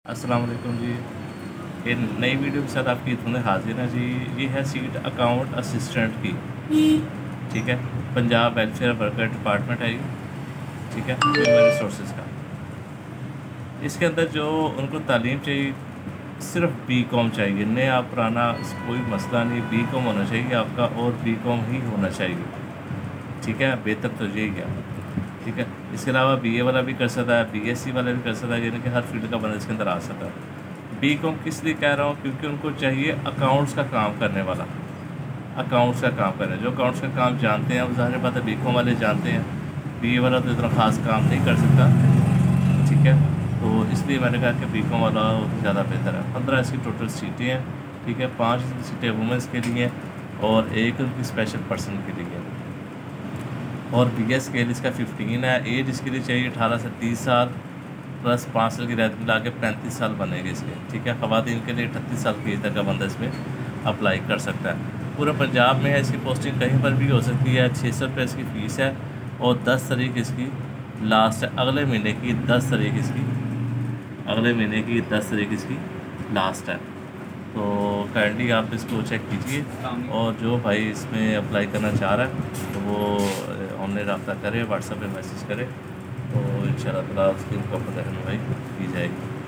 अस्सलाम वालेकुम जी। ये नई वीडियो के साथ आपकी इतने हाजिर हैं जी। ये है सीट अकाउंट असिस्टेंट की, ठीक है। पंजाब वेलफेयर वर्कर डिपार्टमेंट है ये, ठीक है, ह्यूमन रिसोर्सेज का। इसके अंदर जो उनको तालीम चाहिए सिर्फ बी.कॉम चाहिए, नया पुराना कोई मसला नहीं, बी.कॉम होना चाहिए आपका और बी.कॉम ही होना चाहिए, ठीक है। बेहतर तो यही है, ठीक है। इसके अलावा बी.ए वाला भी कर सकता है, बी.एससी वाला भी कर सकता है, यानी कि हर फील्ड का बंदा इसके अंदर आ सकता है। बी.कॉम किस लिए कह रहा हूँ, क्योंकि उनको चाहिए अकाउंट्स का काम करने वाला, अकाउंट्स का काम करने, जो अकाउंट्स का काम जानते हैं वो ज़ाहिर बात है बी.कॉम वाले जानते हैं। बी.ए वाला तो इतना ख़ास काम नहीं कर सकता, ठीक है। तो इसलिए मैंने कहा कि बी.कॉम वाला ज़्यादा बेहतर है। 15 इसकी टोटल सीटें हैं, ठीक है। 5 सीटें वुमेंस के लिए और एक उनकी स्पेशल पर्सन के लिए। और बिगेस्ट स्केल इसका 15 है। एज इसके लिए चाहिए 18 से 30 साल प्लस 5 साल की रियायत मिला के 35 साल बनेंगे इसके, ठीक है। ख़वातीन के लिए 38 साल की एज तक का बंदा इसमें अप्लाई कर सकता है। पूरे पंजाब में है इसकी पोस्टिंग, कहीं पर भी हो सकती है। 600 रुपये इसकी फ़ीस है और 10 तारीख इसकी लास्ट है, अगले महीने की 10 तारीख इसकी, अगले महीने की 10 तारीख इसकी लास्ट है। तो काइंडली आप इसको चेक कीजिए और जो भाई इसमें अप्लाई करना चाह रहा है तो वो ऑनलाइन रब्ता करे, व्हाट्सएप पे मैसेज करे, तो इंशाल्लाह ताला उसकी मुकम्मल रहनुमाई की जाएगी।